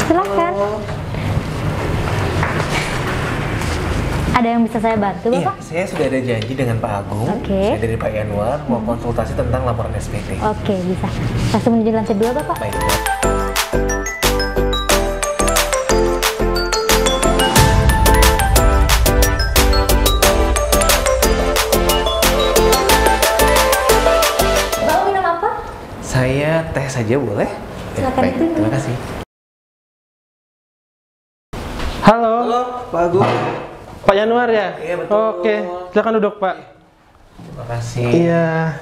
Silahkan. Ada yang bisa saya bantu, Bapak? Iya, saya sudah ada janji dengan Pak Agung. Oke. Saya dari Pak Yanwar mau konsultasi tentang laporan SPT. Oke, bisa. Langsung menuju lantai 2, Bapak. Baik. Bapak minum apa? Saya teh saja boleh? Silakan Baik, itu. terima kasih. Halo, Halo, Pak Agung. Pak Yanwar ya? Iya, betul. Oke, silakan duduk Pak. Terima kasih. Iya.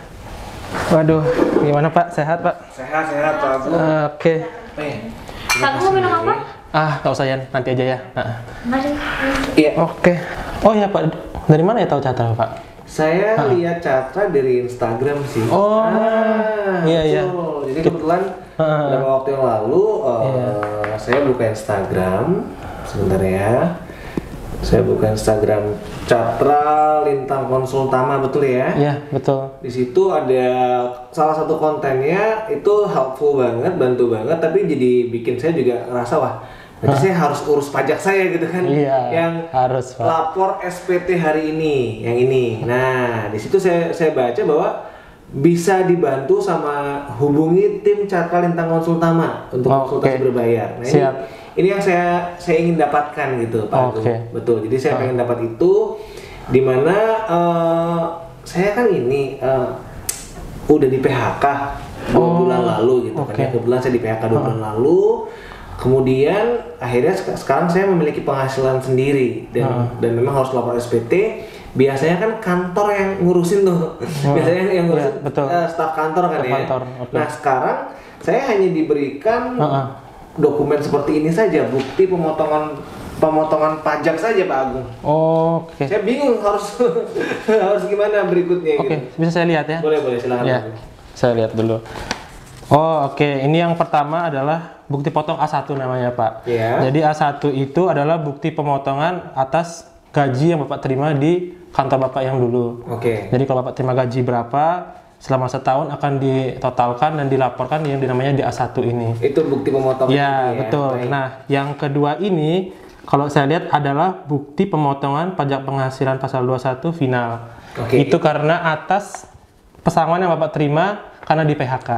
Waduh, gimana Pak? Sehat Pak? Sehat, Pak Agung. Oke. Kamu mau minum apa? Nggak usah Yan, nanti aja ya. Mari. Iya. Oke. Oh ya Pak, dari mana ya tahu Catra Pak? Saya lihat Catra dari Instagram sih. Oh, iya. Betul. Jadi kebetulan beberapa waktu yang lalu saya buka Instagram. Sebentar ya. Saya buka Instagram Catra Lintang Konsultama, betul ya? Iya, betul. Di situ ada salah satu kontennya itu helpful banget, bantu banget, tapi jadi bikin saya juga ngerasa wah, berarti saya harus urus pajak saya gitu kan? Iya, Yang harus Pak. lapor SPT hari ini, yang ini. Nah, di situ saya baca bahwa bisa dibantu sama hubungi tim Catra Lintang Konsultama untuk konsultasi berbayar. Nah, siap. Ini yang saya ingin dapatkan gitu, Pak Agung. Betul. Jadi saya pengen dapat itu, dimana saya kan ini udah di PHK 2 bulan lalu gitu kan. Kebetulan saya di PHK 2 bulan lalu. Kemudian akhirnya sekarang saya memiliki penghasilan sendiri dan memang harus lapor SPT. Biasanya kan kantor yang ngurusin tuh. Biasanya yang ngurusin staf kantor kan ya. Nah, sekarang saya hanya diberikan dokumen seperti ini saja, bukti pemotongan pajak saja, Pak Agung. Oke. Saya bingung harus harus gimana berikutnya. Oke, gitu. bisa saya lihat ya? Boleh silakan. Ya, saya lihat dulu. Oh, oke. Ini yang pertama adalah bukti potong A1 namanya, Pak. Iya. Jadi A1 itu adalah bukti pemotongan atas gaji yang Bapak terima di kantor Bapak yang dulu. Oke. Jadi kalau Bapak terima gaji berapa, selama setahun akan ditotalkan dan dilaporkan yang namanya di A1 ini. Itu bukti pemotongan. Ya, betul. Baik. Nah, yang kedua ini kalau saya lihat adalah bukti pemotongan pajak penghasilan pasal 21 final. Itu karena atas pesangon yang Bapak terima karena di PHK.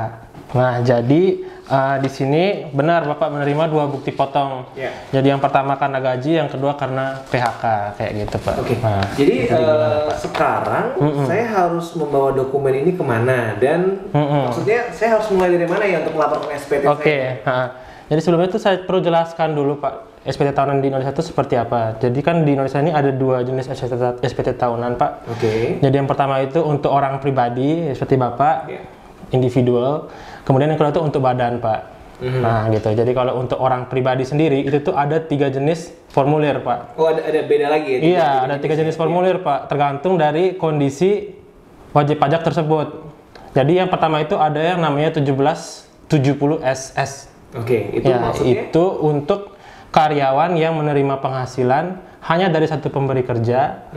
Nah, jadi di sini benar Bapak menerima 2 bukti potong. Jadi yang pertama karena gaji, yang kedua karena PHK, kayak gitu Pak. Nah, jadi sekarang saya harus membawa dokumen ini kemana dan maksudnya saya harus mulai dari mana ya untuk melaporkan SPT saya? Jadi sebelumnya itu saya perlu jelaskan dulu Pak, SPT tahunan di Indonesia itu seperti apa. Jadi kan di Indonesia ini ada 2 jenis SPT tahunan Pak. Jadi yang pertama itu untuk orang pribadi seperti Bapak, individual. Kemudian yang kedua itu untuk badan Pak. Nah gitu. Jadi kalau untuk orang pribadi sendiri itu tuh ada 3 jenis formulir Pak. Oh ada beda lagi ya? Iya, ada 3 jenis formulir Pak. Tergantung dari kondisi wajib pajak tersebut. Jadi yang pertama itu ada yang namanya 1770 SS. Itu maksudnya? Itu untuk karyawan yang menerima penghasilan hanya dari satu pemberi kerja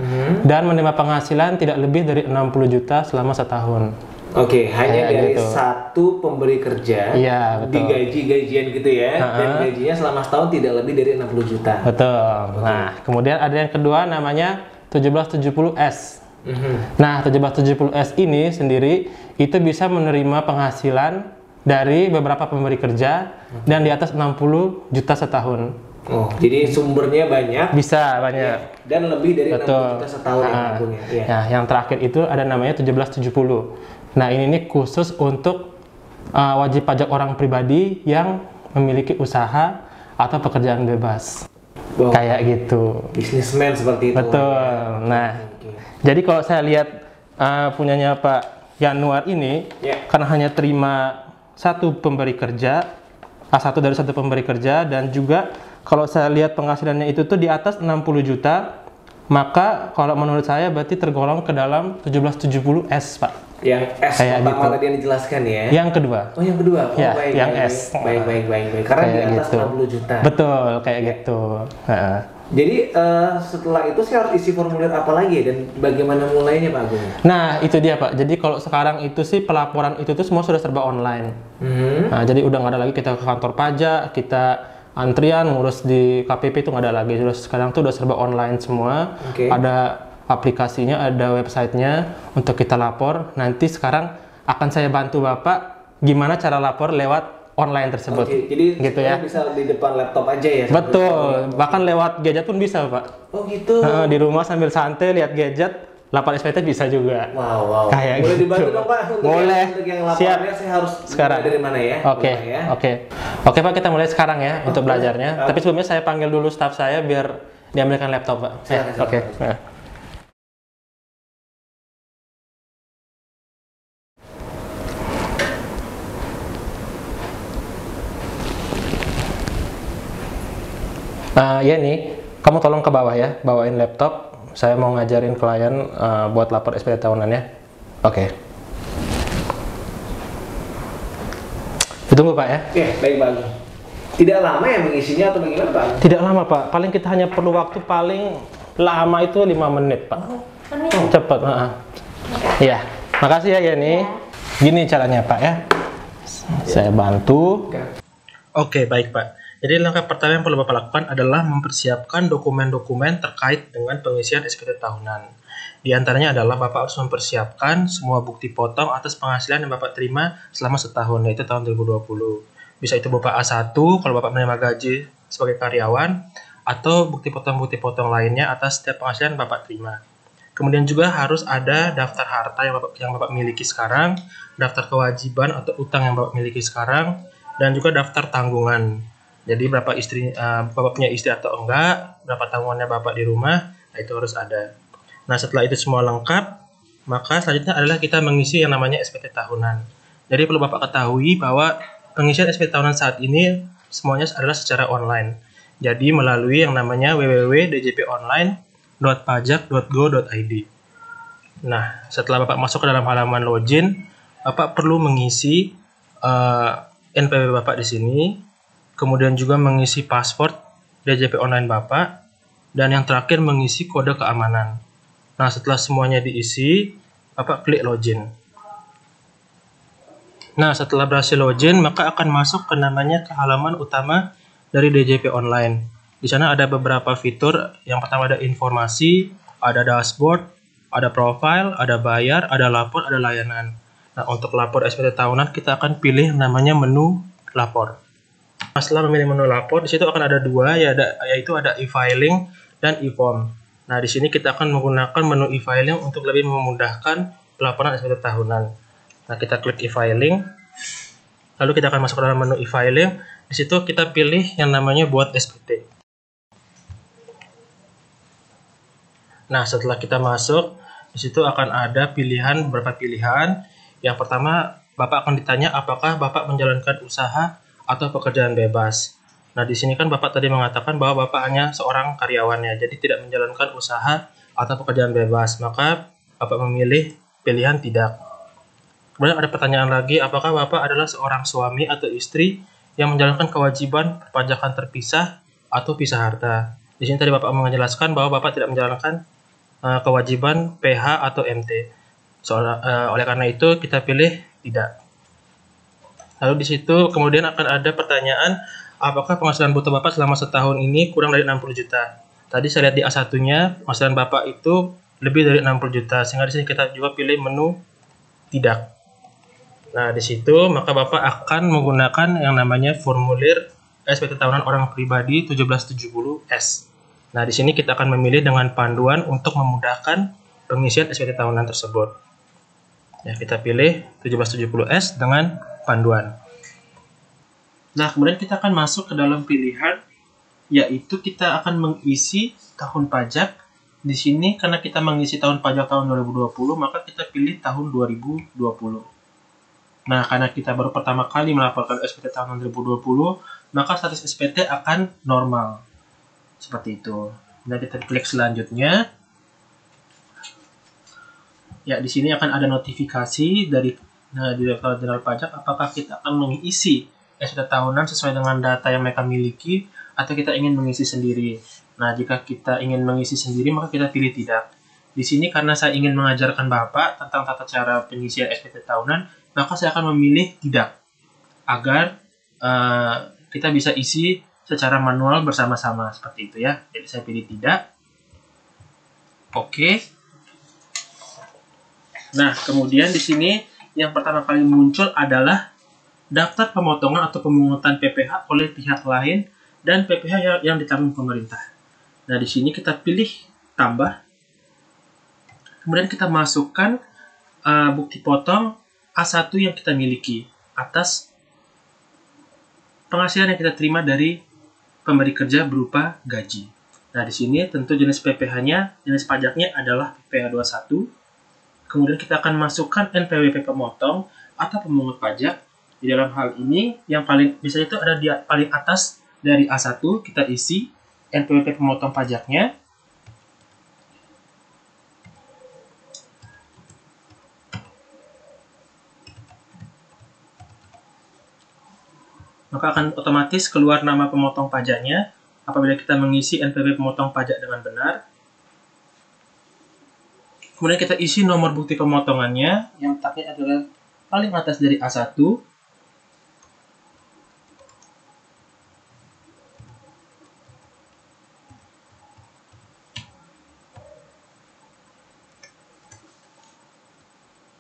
dan menerima penghasilan tidak lebih dari 60 juta selama setahun. Hanya dari satu pemberi kerja, digaji-gajian gitu ya, dan gajinya selama setahun tidak lebih dari 60 juta. Betul. Nah, kemudian ada yang kedua namanya 1770S. Nah, 1770S ini sendiri itu bisa menerima penghasilan dari beberapa pemberi kerja dan di atas 60 juta setahun. Jadi sumbernya banyak. Bisa banyak. Dan lebih dari 60 juta setahun ya. Nah, yang terakhir itu ada namanya 1770. Nah, ini khusus untuk wajib pajak orang pribadi yang memiliki usaha atau pekerjaan bebas. Kayak gitu. Bisnismen seperti itu. Betul. Nah, jadi kalau saya lihat punyanya Pak Yanwar ini, karena hanya terima satu pemberi kerja, A1 dari satu pemberi kerja, dan juga kalau saya lihat penghasilannya itu tuh di atas 60 juta, maka kalau menurut saya berarti tergolong ke dalam 1770S, Pak. Yang S kayak pertama gitu. tadi yang dijelaskan ya. Yang kedua. Oh, yang kedua. Oh, Ya, baik, yang baik, S. Baik. Karena Kayak di atas gitu. 60 juta. Betul, kayak gitu. Heeh. Jadi setelah itu saya harus isi formulir apa lagi ya? Dan bagaimana mulainya Pak Agung? Nah, itu dia Pak. Jadi kalau sekarang itu sih pelaporan itu tuh semua sudah serba online. Nah, jadi udah nggak ada lagi kita ke kantor pajak, kita antrian ngurus di KPP itu nggak ada lagi. Terus sekarang tuh udah serba online semua. Ada aplikasinya, ada websitenya untuk kita lapor. Nanti sekarang akan saya bantu Bapak gimana cara lapor lewat online tersebut. Jadi gitu ya. Bisa di depan laptop aja ya? Betul. Bahkan lewat gadget pun bisa Pak. Oh gitu. Di rumah sambil santai lihat gadget, lapor SPT bisa juga. Wow. Kayak boleh gitu. dibantu dong Pak? Boleh. Untuk yang lapornya Siap. saya harus Sekarang. mulai dari mana ya? Oke Pak, kita mulai sekarang ya untuk belajarnya. Tapi sebelumnya saya panggil dulu staf saya biar diambilkan laptop Pak. Oke. Ya nih, kamu tolong ke bawah ya, bawain laptop. Saya mau ngajarin klien buat lapor SPT tahunan ya. Oke. Ditunggu Pak ya. Oke, baik Pak Agung. Tidak lama ya mengisinya atau bagaimana Pak Agung? Tidak lama Pak, paling kita hanya perlu waktu paling lama itu 5 menit Pak. Cepat. Iya, makasih ya Yeni. Gini caranya Pak ya. Saya bantu. Oke, baik Pak. Jadi langkah pertama yang perlu Bapak lakukan adalah mempersiapkan dokumen-dokumen terkait dengan pengisian SPT tahunan. Di antaranya adalah Bapak harus mempersiapkan semua bukti potong atas penghasilan yang Bapak terima selama setahun, yaitu tahun 2020. Bisa itu berupa A1 kalau Bapak menerima gaji sebagai karyawan, atau bukti potong lainnya atas setiap penghasilan yang Bapak terima. Kemudian juga harus ada daftar harta yang Bapak miliki sekarang, daftar kewajiban atau utang yang Bapak miliki sekarang, dan juga daftar tanggungan. Jadi berapa Bapak punya istri atau enggak, berapa tanggungannya Bapak di rumah, nah itu harus ada. Nah setelah itu semua lengkap, maka selanjutnya adalah kita mengisi yang namanya SPT tahunan. Jadi perlu Bapak ketahui bahwa pengisian SPT tahunan saat ini semuanya adalah secara online. Jadi melalui yang namanya www.djponline.pajak.go.id. Nah setelah Bapak masuk ke dalam halaman login, Bapak perlu mengisi NPWP Bapak di sini, kemudian juga mengisi password DJP online Bapak, dan yang terakhir mengisi kode keamanan. Nah, setelah semuanya diisi, Bapak klik login. Nah, setelah berhasil login, maka akan masuk ke halaman utama dari DJP online. Di sana ada beberapa fitur. Yang pertama ada informasi, ada dashboard, ada profile, ada bayar, ada lapor, ada layanan. Nah, untuk lapor SPT tahunan kita akan pilih namanya menu lapor. Setelah memilih menu lapor, di situ akan ada dua, yaitu ada e-filing dan e-form. Nah, di sini kita akan menggunakan menu e-filing untuk lebih memudahkan pelaporan SPT tahunan. Nah, kita klik e-filing, lalu kita akan masuk ke dalam menu e-filing. Di situ kita pilih yang namanya buat SPT. Nah, setelah kita masuk, di situ akan ada beberapa pilihan. Yang pertama, Bapak akan ditanya apakah Bapak menjalankan usaha atau pekerjaan bebas. Nah, di sini kan Bapak tadi mengatakan bahwa Bapak hanya seorang karyawannya, jadi tidak menjalankan usaha atau pekerjaan bebas, maka Bapak memilih pilihan tidak. Kemudian ada pertanyaan lagi, apakah Bapak adalah seorang suami atau istri yang menjalankan kewajiban perpajakan terpisah atau pisah harta. Di sini tadi Bapak menjelaskan bahwa Bapak tidak menjalankan kewajiban PH atau MT. Oleh karena itu kita pilih tidak. Lalu di situ kemudian akan ada pertanyaan, apakah penghasilan bruto Bapak selama setahun ini kurang dari 60 juta? Tadi saya lihat di A1-nya, penghasilan Bapak itu lebih dari 60 juta, sehingga di sini kita juga pilih menu tidak. Nah, di situ maka Bapak akan menggunakan yang namanya formulir SPT tahunan orang pribadi 1770S. Nah, di sini kita akan memilih dengan panduan untuk memudahkan pengisian SPT tahunan tersebut. Ya, kita pilih 1770S dengan panduan. Nah, kemudian kita akan masuk ke dalam pilihan, yaitu kita akan mengisi tahun pajak. Di sini karena kita mengisi tahun pajak tahun 2020, maka kita pilih tahun 2020. Nah, karena kita baru pertama kali melaporkan SPT tahun 2020, maka status SPT akan normal. Seperti itu. Nah, kita klik selanjutnya. Ya, di sini akan ada notifikasi dari Direktorat Jenderal Pajak apakah kita akan mengisi SPT tahunan sesuai dengan data yang mereka miliki atau kita ingin mengisi sendiri. Nah, jika kita ingin mengisi sendiri, maka kita pilih tidak. Di sini karena saya ingin mengajarkan Bapak tentang tata cara pengisian SPT tahunan, maka saya akan memilih tidak, agar kita bisa isi secara manual bersama-sama seperti itu ya. Jadi saya pilih tidak. Oke. Nah, kemudian di sini yang pertama kali muncul adalah daftar pemotongan atau pemungutan PPh oleh pihak lain dan PPh yang ditanggung pemerintah. Nah, di sini kita pilih tambah. Kemudian kita masukkan bukti potong A1 yang kita miliki atas penghasilan yang kita terima dari pemberi kerja berupa gaji. Nah, di sini tentu jenis PPh-nya, jenis pajaknya adalah PPh 21. Kemudian kita akan masukkan NPWP pemotong atau pemungut pajak. Di dalam hal ini, yang paling bisa itu ada di paling atas dari A1, kita isi NPWP pemotong pajaknya. Maka akan otomatis keluar nama pemotong pajaknya apabila kita mengisi NPWP pemotong pajak dengan benar. Kemudian kita isi nomor bukti pemotongannya yang letaknya adalah paling atas dari A1.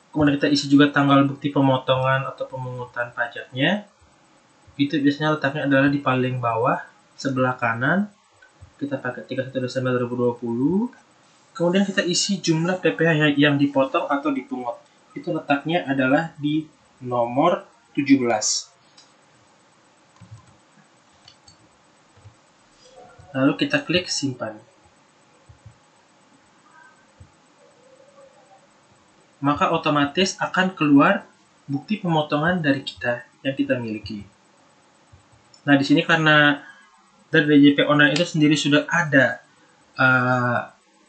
Kemudian kita isi juga tanggal bukti pemotongan atau pemungutan pajaknya. Itu biasanya letaknya adalah di paling bawah sebelah kanan. Kita pakai 31 Desember 2020. Kemudian kita isi jumlah PPh yang dipotong atau dipungut. Itu letaknya adalah di nomor 17. Lalu kita klik simpan. Maka otomatis akan keluar bukti pemotongan dari kita yang kita miliki. Nah, di sini karena dari DJP online itu sendiri sudah ada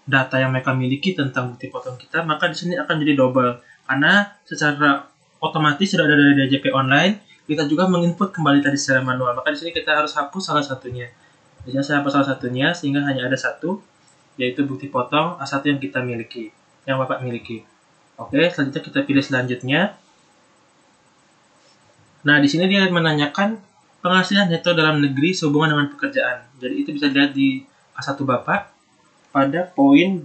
data yang mereka miliki tentang bukti potong kita, maka di sini akan jadi double. Karena secara otomatis sudah ada dari DJP online, kita juga menginput kembali tadi secara manual. Maka di sini kita harus hapus salah satunya. Di sini saya hapus salah satunya sehingga hanya ada satu, yaitu bukti potong A1 yang kita miliki, yang Bapak miliki. Oke, selanjutnya kita pilih selanjutnya. Nah, di sini dia menanyakan penghasilan neto dalam negeri sehubungan dengan pekerjaan. Jadi itu bisa dilihat di A1 Bapak. Pada poin 12,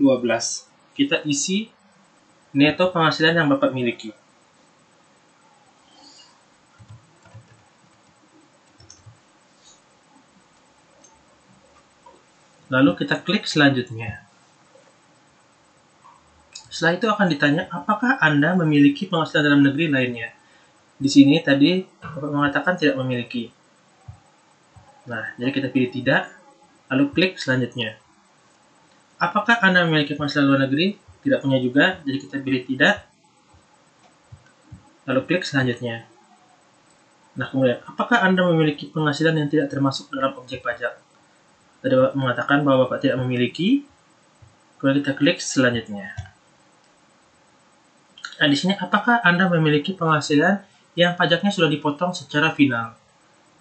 kita isi neto penghasilan yang Bapak miliki. Lalu kita klik selanjutnya. Setelah itu akan ditanya, apakah Anda memiliki penghasilan dalam negeri lainnya? Di sini tadi Bapak mengatakan tidak memiliki. Nah, jadi kita pilih tidak, lalu klik selanjutnya. Apakah Anda memiliki penghasilan luar negeri? Tidak punya juga, jadi kita pilih tidak. Lalu klik selanjutnya. Nah, kemudian, apakah Anda memiliki penghasilan yang tidak termasuk dalam objek pajak? Tadi Bapak mengatakan bahwa Bapak tidak memiliki. Kemudian kita klik selanjutnya. Nah, di sini apakah Anda memiliki penghasilan yang pajaknya sudah dipotong secara final?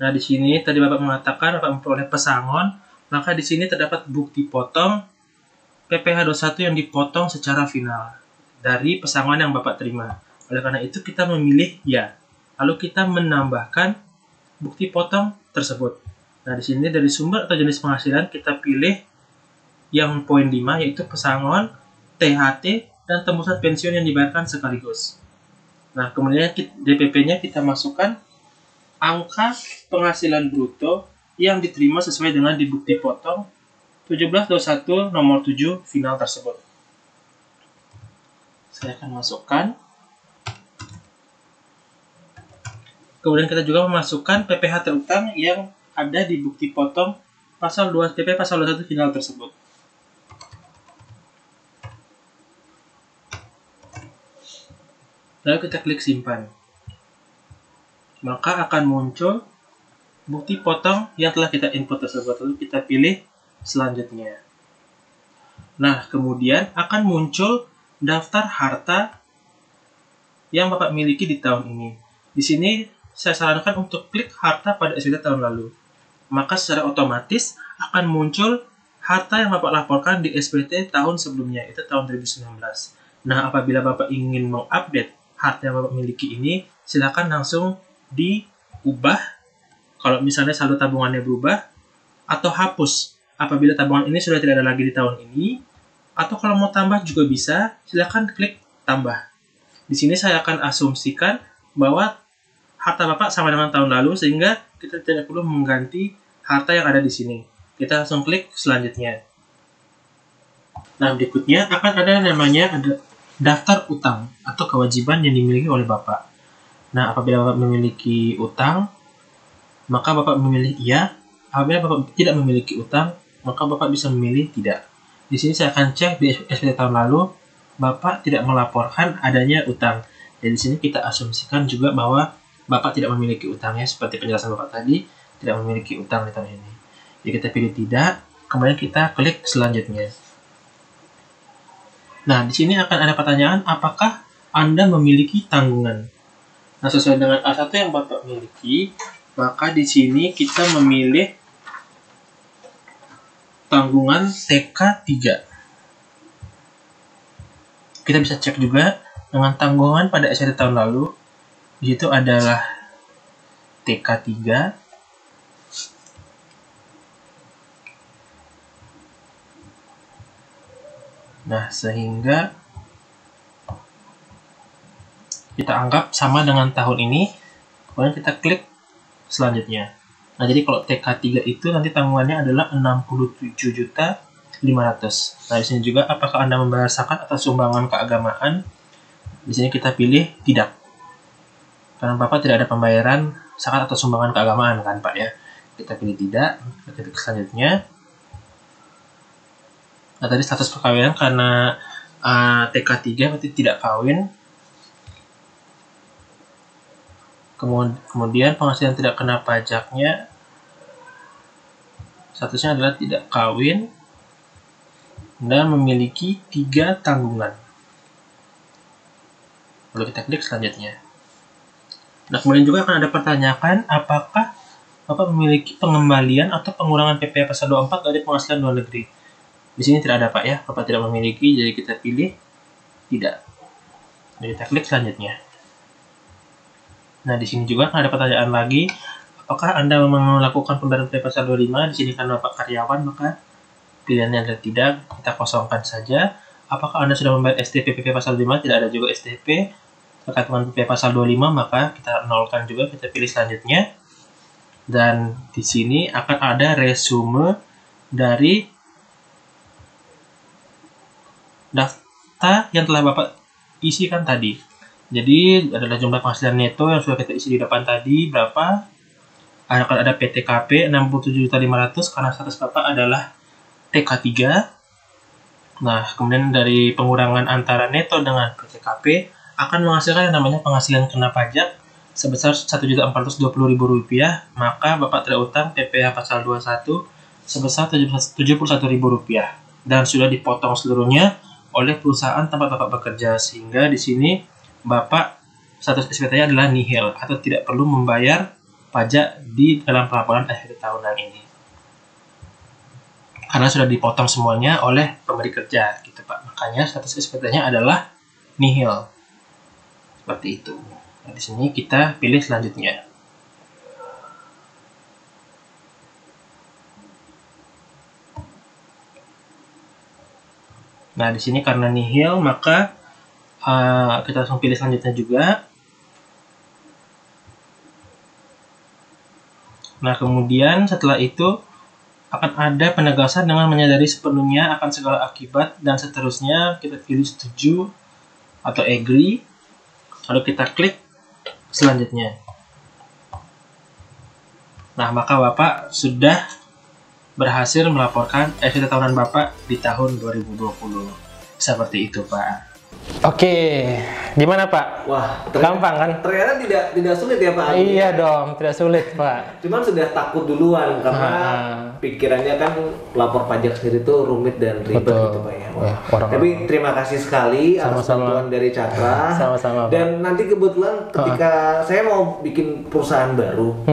Nah, di sini tadi Bapak mengatakan Bapak memperoleh pesangon, maka di sini terdapat bukti potong PPh 21 yang dipotong secara final dari pesangon yang Bapak terima. Oleh karena itu kita memilih ya. Lalu kita menambahkan bukti potong tersebut. Nah, di sini dari sumber atau jenis penghasilan kita pilih yang poin 5 yaitu pesangon, THT, dan tembusan pensiun yang dibayarkan sekaligus. Nah, kemudian DPP-nya kita masukkan angka penghasilan bruto yang diterima sesuai dengan di bukti potong 1721 nomor 7 final tersebut. Saya akan masukkan. Kemudian kita juga memasukkan PPh terutang yang ada di bukti potong pasal 2 PP pasal 21 final tersebut. Lalu kita klik simpan. maka akan muncul bukti potong yang telah kita input tersebut. Lalu kita pilih selanjutnya. Nah, kemudian akan muncul daftar harta yang Bapak miliki di tahun ini. Di sini saya sarankan untuk klik harta pada SPT tahun lalu. Maka secara otomatis akan muncul harta yang Bapak laporkan di SPT tahun sebelumnya, itu tahun 2019. Nah, apabila Bapak ingin mengupdate harta yang Bapak miliki ini, silakan langsung diubah. Kalau misalnya saldo tabungannya berubah, atau hapus apabila tabungan ini sudah tidak ada lagi di tahun ini, atau kalau mau tambah juga bisa, silakan klik tambah. Di sini saya akan asumsikan bahwa harta Bapak sama dengan tahun lalu, sehingga kita tidak perlu mengganti harta yang ada di sini. Kita langsung klik selanjutnya. Nah, berikutnya akan ada namanya daftar utang atau kewajiban yang dimiliki oleh Bapak. Nah, apabila Bapak memiliki utang, maka Bapak memilih iya. Apabila Bapak tidak memiliki utang, maka Bapak bisa memilih tidak. Di sini saya akan cek di SPT tahun lalu, Bapak tidak melaporkan adanya utang. Dan di sini kita asumsikan juga bahwa Bapak tidak memiliki utangnya, seperti penjelasan Bapak tadi, tidak memiliki utang di tahun ini. Jadi kita pilih tidak, kemudian kita klik selanjutnya. Nah, di sini akan ada pertanyaan, apakah Anda memiliki tanggungan? Nah, sesuai dengan A1 yang Bapak miliki, maka di sini kita memilih tanggungan TK3. Kita bisa cek juga dengan tanggungan pada SPT tahun lalu. Di situ adalah TK3. Nah, sehingga kita anggap sama dengan tahun ini. Kemudian kita klik selanjutnya. Nah, jadi kalau TK3 itu nanti tanggungannya adalah 67.500. Nah, di sini juga apakah Anda membayar zakat atau sumbangan keagamaan? Di sini kita pilih tidak. Karena Bapak tidak ada pembayaran zakat atau sumbangan keagamaan kan, Pak ya. Kita pilih tidak, kita klik selanjutnya. Nah, tadi status perkawinan karena TK3 berarti tidak kawin. Kemudian penghasilan tidak kena pajaknya, statusnya adalah tidak kawin dan memiliki 3 tanggungan. Lalu kita klik selanjutnya. Nah, kemudian juga akan ada pertanyaan, apakah Bapak memiliki pengembalian atau pengurangan PPh pasal 24 dari penghasilan luar negeri? Di sini tidak ada, Pak ya, Bapak tidak memiliki, jadi kita pilih tidak. Jadi kita klik selanjutnya. Nah, di sini juga ada pertanyaan lagi, apakah Anda melakukan pembayaran PPh pasal 25? Di sini karena Bapak karyawan, maka pilihannya adalah tidak, kita kosongkan saja. Apakah Anda sudah membayar STP PPh pasal 5? Tidak ada juga STP. Terkait dengan PPh pasal 25, maka kita nolkan juga, kita pilih selanjutnya. Dan di sini akan ada resume dari daftar yang telah Bapak isikan tadi. Jadi adalah jumlah penghasilan neto yang sudah kita isi di depan tadi berapa. Akan ada PTKP 67.500 karena status Bapak adalah TK3. Nah, kemudian dari pengurangan antara neto dengan PTKP akan menghasilkan yang namanya penghasilan kena pajak sebesar Rp1.420.000, maka Bapak tidak utang PPh pasal 21 sebesar Rp71.000 dan sudah dipotong seluruhnya oleh perusahaan tempat Bapak bekerja, sehingga di sini Bapak status SPT-nya adalah nihil atau tidak perlu membayar pajak di dalam pelaporan akhir tahunan ini. Karena sudah dipotong semuanya oleh pemberi kerja, gitu Pak. Makanya status SPT-nya adalah nihil. Seperti itu. Nah, di sini kita pilih selanjutnya. Nah, di sini karena nihil, maka kita langsung pilih selanjutnya juga. Nah, kemudian setelah itu akan ada penegasan dengan menyadari sepenuhnya akan segala akibat dan seterusnya. Kita pilih setuju atau agree, lalu kita klik selanjutnya. Nah, maka Bapak sudah berhasil melaporkan SPT tahunan Bapak di tahun 2020. Seperti itu, Pak. Oke, Gimana Pak? Wah, Gampang kan? Ternyata tidak sulit ya Pak Agung. Iya dong, tidak sulit Pak. Cuman sudah takut duluan karena pikirannya kan lapor pajak sendiri tuh rumit dan ribet gitu Pak ya. Tapi terima kasih sekali atas bantuan dari Catra. Sama-sama. Dan nanti kebetulan ketika saya mau bikin perusahaan baru,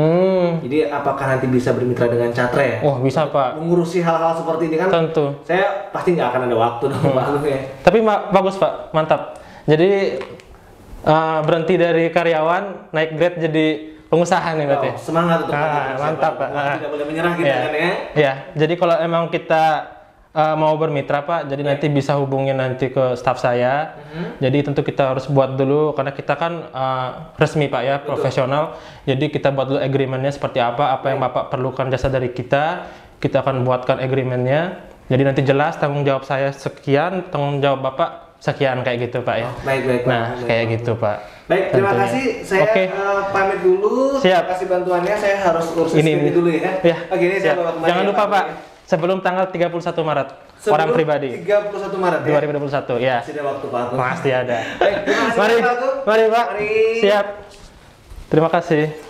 jadi apakah nanti bisa bermitra dengan Catra ya? Oh bisa Pak. Mengurusi hal-hal seperti ini kan? Tentu. Saya pasti nggak akan ada waktu dong Pak Agung ya. Tapi bagus Pak, mantap. Jadi berhenti dari karyawan, naik grade jadi pengusaha nih berarti. Semangat untuk mantap Pak. Tidak boleh menyerah kita kan ya. Iya, jadi kalau emang kita mau bermitra Pak, jadi nanti bisa hubungin nanti ke staf saya. Jadi tentu kita harus buat dulu karena kita kan resmi Pak ya, profesional. Jadi kita buat dulu agreementnya seperti apa yang Bapak perlukan jasa dari kita akan buatkan agreementnya. Jadi nanti jelas tanggung jawab saya sekian, tanggung jawab Bapak sekian kayak gitu Pak ya. Baik. Nah, kayak gitu Pak. Baik, terima kasih. Saya pamit dulu. Siap. Terima kasih bantuannya. Saya harus urus ini dulu ya. Oke, ini saya bawa kembali. Jangan lupa Pak, sebelum tanggal 31 Maret. Orang pribadi. 31 Maret ya. 2021 ya. Masih ada waktu Pak. Pasti ada. Baik, terima kasih mari Pak. Mari. Siap. Terima kasih.